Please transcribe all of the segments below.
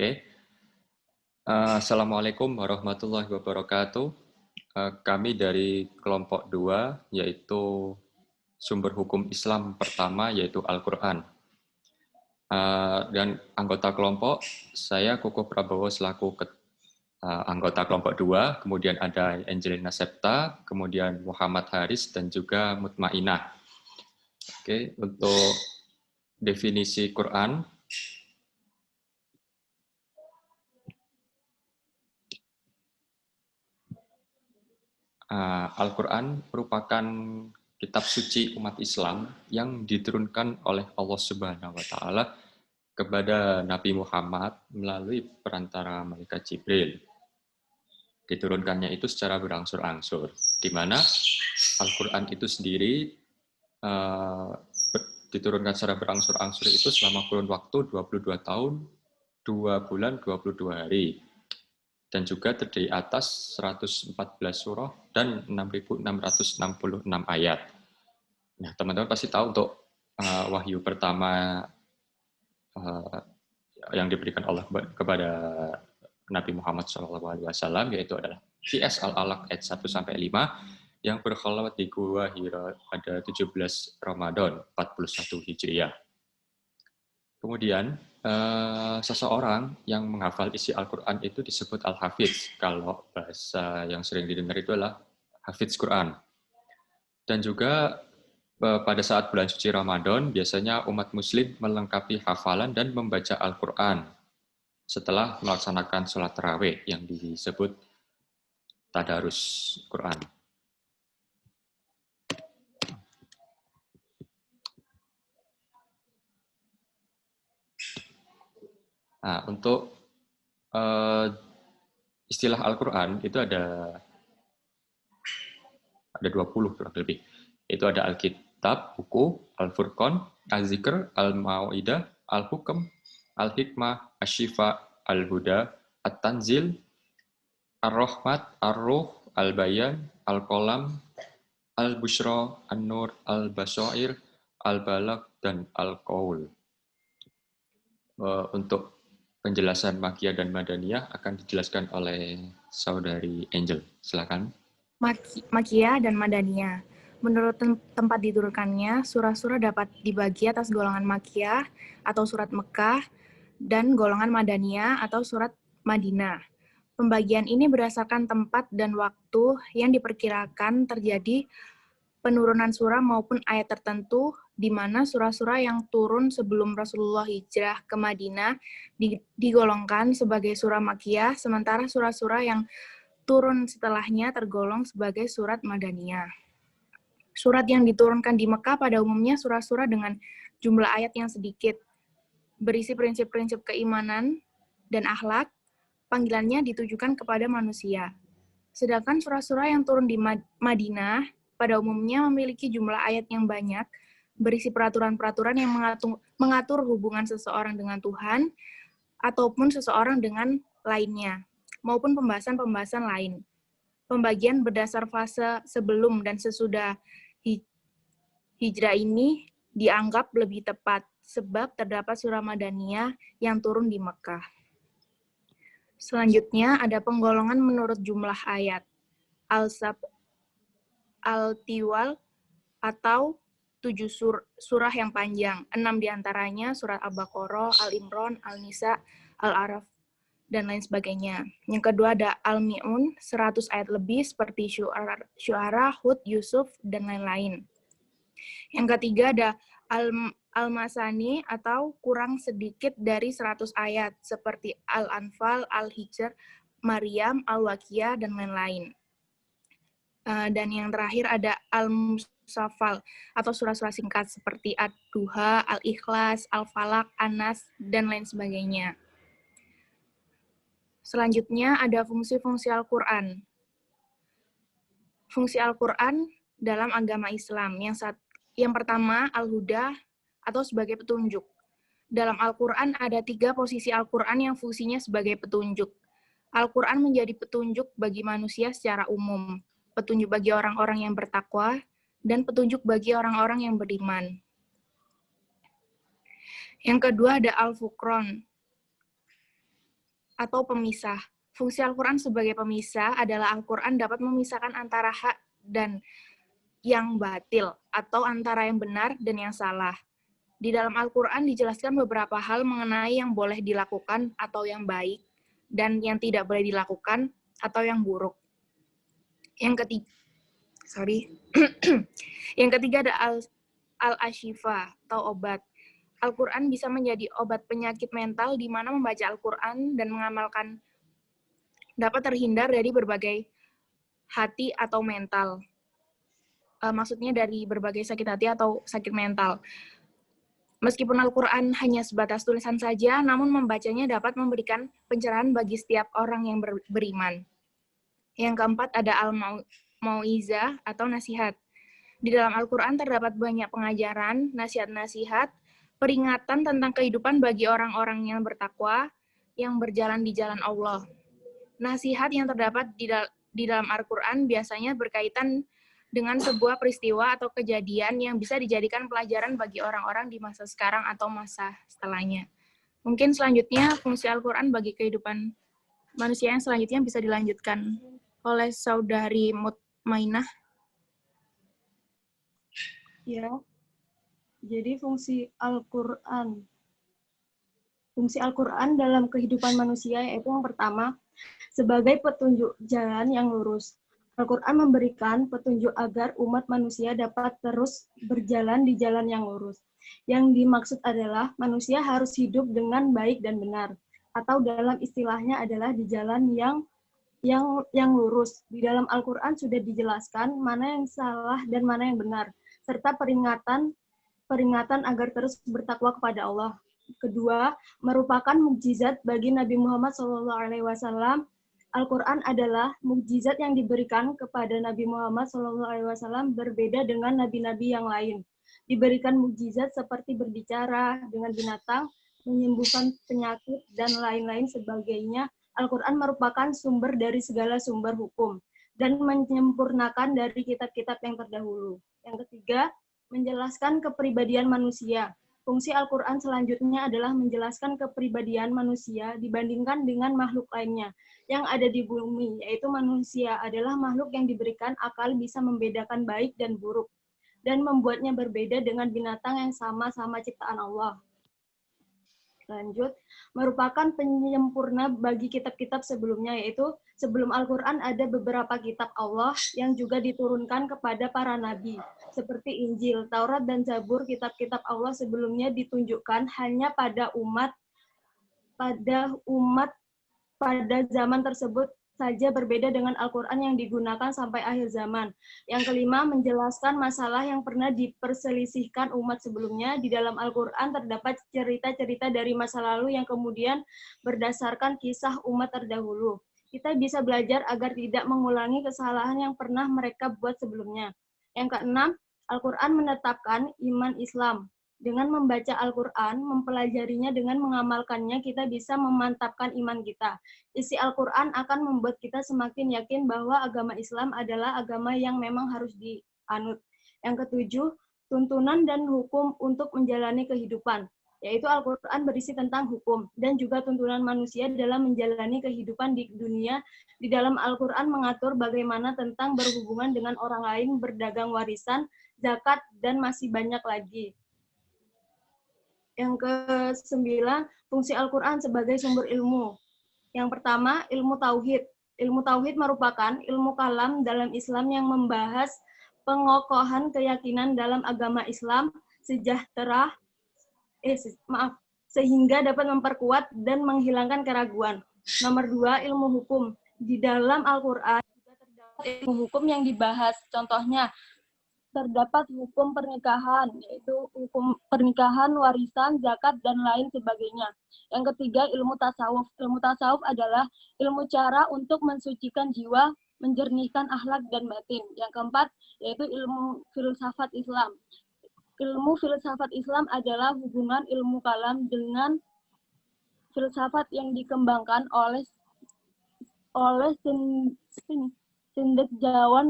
Oke. Assalamualaikum warahmatullahi wabarakatuh. Kami dari kelompok 2, yaitu sumber hukum Islam pertama, yaitu Al-Quran. Dan anggota kelompok, saya Koko Prabowo selaku anggota kelompok 2, kemudian ada Angelina Septa, kemudian Muhammad Haris, dan juga Mutmainah. Oke, untuk definisi Quran, Al-Quran merupakan kitab suci umat Islam yang diturunkan oleh Allah Subhanahu wa Ta'ala kepada Nabi Muhammad melalui perantara malaikat Jibril. Diturunkannya itu secara berangsur-angsur, di mana Al-Quran itu sendiri diturunkan secara berangsur-angsur itu selama kurun waktu 22 tahun, 2 bulan, 22 hari. Dan juga terdiri atas 114 surah dan 6.666 ayat. Nah, teman-teman pasti tahu untuk wahyu pertama yang diberikan Allah kepada Nabi Muhammad SAW, yaitu adalah QS Al-Alaq ayat 1-5, yang berkhalwat di Gua Hira pada 17 Ramadan 41 Hijriah. Kemudian, seseorang yang menghafal isi Al-Quran itu disebut Al-Hafiz. Kalau bahasa yang sering didengar itu adalah Hafiz Quran. Dan juga pada saat bulan suci Ramadan, biasanya umat muslim melengkapi hafalan dan membaca Al-Quran setelah melaksanakan sholat tarawih yang disebut Tadarus Quran. Nah, untuk istilah Al-Quran itu ada 20 kurang lebih. Itu ada Alkitab, buku, Al-Furqan, Al-Zikr, Al-Ma'idah, Al-Hukm, Al-Hikmah, Asy-Syifa, Al-Huda, At-Tanzil, Ar-Rahmat, Ar-Ruh, Al-Bayan, Al-Qalam, Al-Busyra, An-Nur, Al-Basair, Al-Balagh, dan Al-Qaul. Untuk penjelasan Makkiyah dan Madaniyah akan dijelaskan oleh Saudari Angel. Silakan. Makkiyah dan Madaniyah. Menurut tempat diturunkannya, surah-surah dapat dibagi atas golongan Makkiyah atau surat Mekah dan golongan Madaniyah atau surat Madinah. Pembagian ini berdasarkan tempat dan waktu yang diperkirakan terjadi penurunan surah maupun ayat tertentu, di mana surah-surah yang turun sebelum Rasulullah hijrah ke Madinah digolongkan sebagai surah Makkiyah, sementara surah-surah yang turun setelahnya tergolong sebagai surat Madaniyah. Surat yang diturunkan di Mekah pada umumnya surah-surah dengan jumlah ayat yang sedikit, berisi prinsip-prinsip keimanan dan akhlak, panggilannya ditujukan kepada manusia. Sedangkan surah-surah yang turun di Madinah pada umumnya memiliki jumlah ayat yang banyak, berisi peraturan-peraturan yang mengatur hubungan seseorang dengan Tuhan ataupun seseorang dengan lainnya, maupun pembahasan-pembahasan lain. Pembagian berdasar fase sebelum dan sesudah hijrah ini dianggap lebih tepat, sebab terdapat surah Madaniyah yang turun di Mekah. Selanjutnya ada penggolongan menurut jumlah ayat. Al-Sab, Al-Tiwal, atau 7 surah yang panjang. 6 diantaranya surat Al-Baqarah, Al-Imran, Al-Nisa, Al-Araf, dan lain sebagainya. Yang kedua ada Al-Mi'un, 100 ayat lebih seperti Syu'ara, Hud, Yusuf, dan lain-lain. Yang ketiga ada Al-Masani atau kurang sedikit dari 100 ayat seperti Al-Anfal, Al-Hijr, Maryam, Al-Waqiah, dan lain-lain. Dan yang terakhir ada Al-Musaffal atau surah-surah singkat seperti Ad-Duha, Al-Ikhlas, Al-Falaq, An-Nas, dan lain sebagainya. Selanjutnya ada fungsi-fungsi Al-Quran. Fungsi Al-Quran dalam agama Islam. Yang pertama, Al-Huda atau sebagai petunjuk. Dalam Al-Quran ada 3 posisi Al-Quran yang fungsinya sebagai petunjuk. Al-Quran menjadi petunjuk bagi manusia secara umum, petunjuk bagi orang-orang yang bertakwa, dan petunjuk bagi orang-orang yang beriman. Yang kedua ada Al-Furqan. atau pemisah. Fungsi Al-Quran sebagai pemisah adalah Al-Quran dapat memisahkan antara hak dan yang batil, atau antara yang benar dan yang salah. Di dalam Al-Quran dijelaskan beberapa hal mengenai yang boleh dilakukan atau yang baik, dan yang tidak boleh dilakukan atau yang buruk. Yang ketiga ada al-ashifa atau obat. Al-Quran bisa menjadi obat penyakit mental di mana membaca Al-Quran dan mengamalkan dapat terhindar dari berbagai hati atau mental. Maksudnya dari berbagai sakit hati atau sakit mental. Meskipun Al-Quran hanya sebatas tulisan saja, namun membacanya dapat memberikan pencerahan bagi setiap orang yang beriman. Yang keempat ada al-mau'izah atau nasihat. Di dalam Al-Quran terdapat banyak pengajaran, nasihat-nasihat, peringatan tentang kehidupan bagi orang-orang yang bertakwa, yang berjalan di jalan Allah. Nasihat yang terdapat di dalam Al-Quran biasanya berkaitan dengan sebuah peristiwa atau kejadian yang bisa dijadikan pelajaran bagi orang-orang di masa sekarang atau masa setelahnya. Mungkin selanjutnya fungsi Al-Quran bagi kehidupan manusia yang selanjutnya bisa dilanjutkan oleh Saudari Mutmainah. Ya, jadi fungsi Al-Quran dalam kehidupan manusia yaitu yang pertama, sebagai petunjuk jalan yang lurus. Al-Quran memberikan petunjuk agar umat manusia dapat terus berjalan di jalan yang lurus. Yang dimaksud adalah manusia harus hidup dengan baik dan benar, atau dalam istilahnya adalah di jalan yang lurus. Di dalam Al-Quran sudah dijelaskan mana yang salah dan mana yang benar, serta peringatan agar terus bertakwa kepada Allah. Kedua, merupakan mukjizat bagi Nabi Muhammad SAW. Al-Quran adalah mukjizat yang diberikan kepada Nabi Muhammad SAW berbeda dengan nabi-nabi yang lain. Diberikan mukjizat seperti berbicara dengan binatang, menyembuhkan penyakit, dan lain-lain sebagainya. Al-Quran merupakan sumber dari segala sumber hukum dan menyempurnakan dari kitab-kitab yang terdahulu. Yang ketiga, menjelaskan kepribadian manusia. Fungsi Al-Quran selanjutnya adalah menjelaskan kepribadian manusia dibandingkan dengan makhluk lainnya yang ada di bumi, yaitu manusia adalah makhluk yang diberikan akal bisa membedakan baik dan buruk, dan membuatnya berbeda dengan binatang yang sama-sama ciptaan Allah. Lanjut, merupakan penyempurna bagi kitab-kitab sebelumnya, yaitu sebelum Al-Quran ada beberapa kitab Allah yang juga diturunkan kepada para nabi, seperti Injil, Taurat, dan Zabur. Kitab-kitab Allah sebelumnya ditunjukkan hanya pada umat pada zaman tersebut saja, berbeda dengan Al-Quran yang digunakan sampai akhir zaman. Yang kelima, menjelaskan masalah yang pernah diperselisihkan umat sebelumnya. Di dalam Al-Quran terdapat cerita-cerita dari masa lalu yang kemudian berdasarkan kisah umat terdahulu. Kita bisa belajar agar tidak mengulangi kesalahan yang pernah mereka buat sebelumnya. Yang keenam, Al-Quran menetapkan iman Islam. Dengan membaca Al-Quran, mempelajarinya dengan mengamalkannya, kita bisa memantapkan iman kita. Isi Al-Quran akan membuat kita semakin yakin bahwa agama Islam adalah agama yang memang harus dianut. Yang ketujuh, tuntunan dan hukum untuk menjalani kehidupan, yaitu Al-Quran berisi tentang hukum dan juga tuntunan manusia dalam menjalani kehidupan di dunia. Di dalam Al-Quran mengatur bagaimana tentang berhubungan dengan orang lain, berdagang warisan, zakat, dan masih banyak lagi. Yang ke-9, fungsi Al-Quran sebagai sumber ilmu. Yang pertama, ilmu tauhid. Ilmu tauhid merupakan ilmu kalam dalam Islam yang membahas pengokohan keyakinan dalam agama Islam sehingga dapat memperkuat dan menghilangkan keraguan. Nomor 2, ilmu hukum. Di dalam Al-Quran juga terdapat ilmu hukum yang dibahas. Contohnya, terdapat hukum pernikahan, yaitu hukum pernikahan, warisan, zakat, dan lain sebagainya. Yang ketiga, ilmu tasawuf. Ilmu tasawuf adalah ilmu cara untuk mensucikan jiwa, menjernihkan akhlak dan batin. Yang keempat, yaitu ilmu filsafat Islam. Ilmu filsafat Islam adalah hubungan ilmu kalam dengan filsafat yang dikembangkan oleh cendekiawan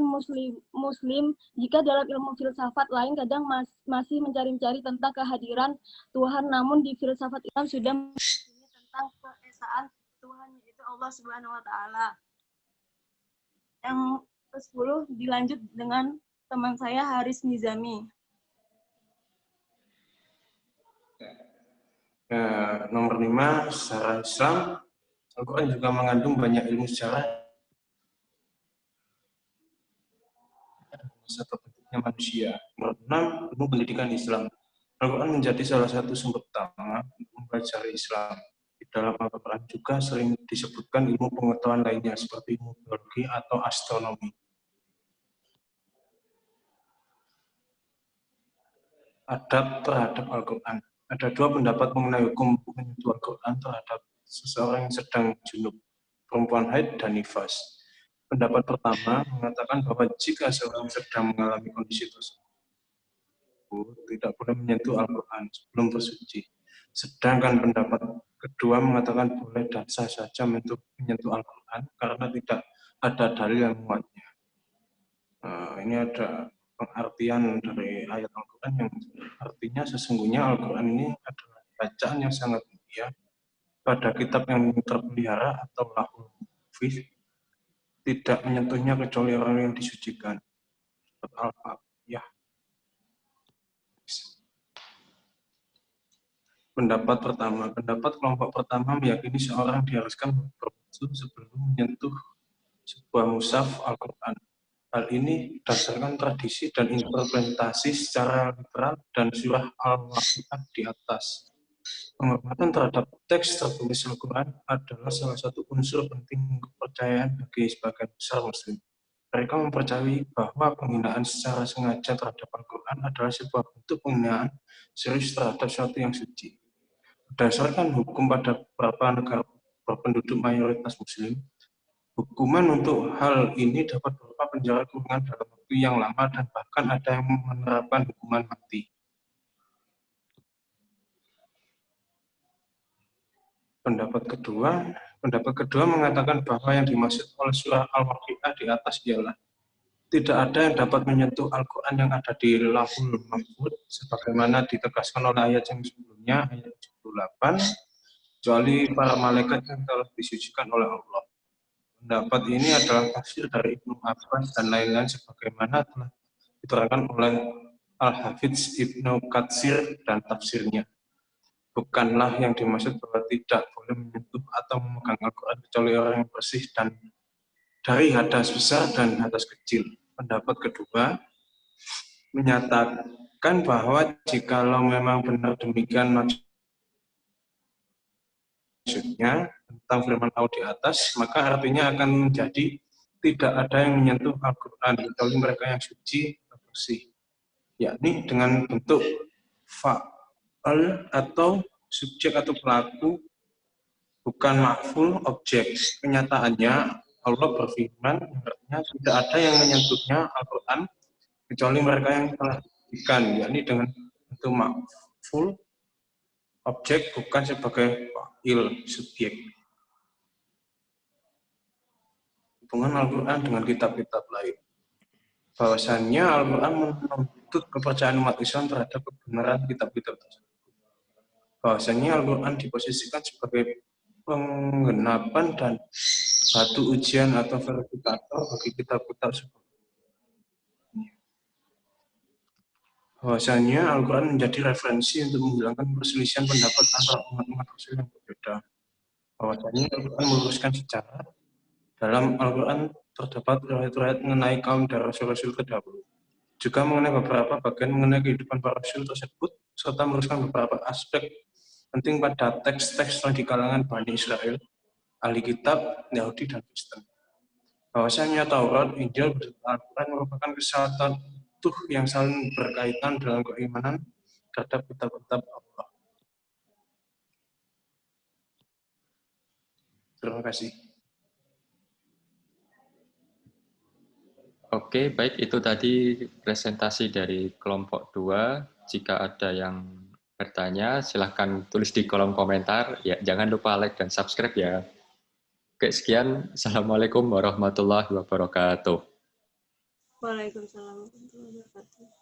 muslim. Jika dalam ilmu filsafat lain kadang masih mencari-cari tentang kehadiran Tuhan, namun di filsafat Islam sudah tentang keesaan Tuhan, Allah Subhanahu wa taala. Yang ke-10 dilanjut dengan teman saya Haris Nizami. Nomor 5, sejarah Islam. Al-Quran juga mengandung banyak ilmu sejarah masa terbentuknya manusia. Nomor 6, ilmu pendidikan Islam. Al-Quran menjadi salah satu sumber utama untuk mempelajari Islam. Di dalam Al-Quran juga sering disebutkan ilmu pengetahuan lainnya seperti ilmu biologi atau astronomi. Adab terhadap Al-Quran. Ada 2 pendapat mengenai hukum menyentuh Al-Quran terhadap seseorang yang sedang junub, perempuan haid, dan nifas. Pendapat pertama mengatakan bahwa jika seorang sedang mengalami kondisi tersebut, tidak boleh menyentuh Al-Quran sebelum bersuci. Sedangkan pendapat kedua mengatakan boleh dan sah saja menyentuh Al-Quran karena tidak ada dalil yang menguatnya. Ini ada pengartian dari ayat Al-Quran yang artinya sesungguhnya Al-Quran ini adalah bacaan yang sangat mulia pada kitab yang terpelihara atau lahul mahfuz, tidak menyentuhnya kecuali orang yang disucikan. Al-Fatihah. Pendapat kelompok pertama meyakini seorang diharuskan berwudu sebelum menyentuh sebuah mushaf Al-Quran. Hal ini berdasarkan tradisi dan interpretasi secara literal dan surah Al-Waqiah di atas. Penghormatan terhadap teks tertulis Al-Quran adalah salah satu unsur penting kepercayaan bagi sebagian besar Muslim. Mereka mempercayai bahwa penghinaan secara sengaja terhadap Al-Quran adalah sebuah bentuk penghinaan serius terhadap sesuatu yang suci. Berdasarkan hukum pada beberapa negara berpenduduk mayoritas Muslim, hukuman untuk hal ini dapat berupa penjara kurungan dalam waktu yang lama dan bahkan ada yang menerapkan hukuman mati. Pendapat kedua mengatakan bahwa yang dimaksud oleh surah Al-Waqiah di atas ialah tidak ada yang dapat menyentuh Al-Quran yang ada di Lauhul Mahfuz sebagaimana ditegaskan oleh ayat yang sebelumnya, ayat 78, kecuali para malaikat yang telah disucikan oleh Allah. Pendapat ini adalah tafsir dari Ibnu Abbas dan lain-lain sebagaimana telah diterangkan oleh Al-Hafidz Ibnu Katsir dan tafsirnya. Bukanlah yang dimaksud bahwa tidak boleh menyentuh atau memegang Al-Quran kecuali orang yang bersih dan dari hadas besar dan hadas kecil. Pendapat kedua menyatakan bahwa jikalau memang benar demikian maksudnya tentang firman Allah di atas, maka artinya akan menjadi tidak ada yang menyentuh Al-Quran kecuali mereka yang suci dan bersih, yakni dengan bentuk fa'al atau subjek atau pelaku, bukan maf'ul objek. Kenyataannya Allah berfirman artinya tidak ada yang menyentuhnya Al-Quran kecuali mereka yang telah diberikan, yakni dengan bentuk maf'ul objek bukan sebagai fa'il subjek. Hubungan Al-Quran dengan kitab-kitab lain. Bahwasannya Al-Quran menuntut kepercayaan umat Islam terhadap kebenaran kitab-kitab tersebut. Bahwasannya Al-Quran diposisikan sebagai penggenapan dan batu ujian atau verifikator bagi kitab-kitab sebelumnya. Bahwasanya Al-Quran menjadi referensi untuk menghilangkan perselisihan pendapat antara umat-umat Rasul yang berbeda. Bahwasanya Al-Quran meluruskan sejarah. Dalam Al-Quran terdapat riwayat-riwayat mengenai kaum dan rasul-rasul terdahulu. Juga mengenai beberapa bagian mengenai kehidupan para rasul tersebut, serta meluruskan beberapa aspek penting pada teks-teks di kalangan Bani Israel, ahli kitab, Yahudi, dan Kristen. Bahwasanya Taurat, Injil, beserta Al-Quran merupakan kesatuan utuh yang saling berkaitan dalam keimanan terhadap kitab-kitab Allah. Terima kasih. Oke, baik, itu tadi presentasi dari kelompok 2. Jika ada yang bertanya, silahkan tulis di kolom komentar. Ya, jangan lupa like dan subscribe ya. Oke, sekian. Assalamualaikum warahmatullahi wabarakatuh. Waalaikumsalam warahmatullahi wabarakatuh.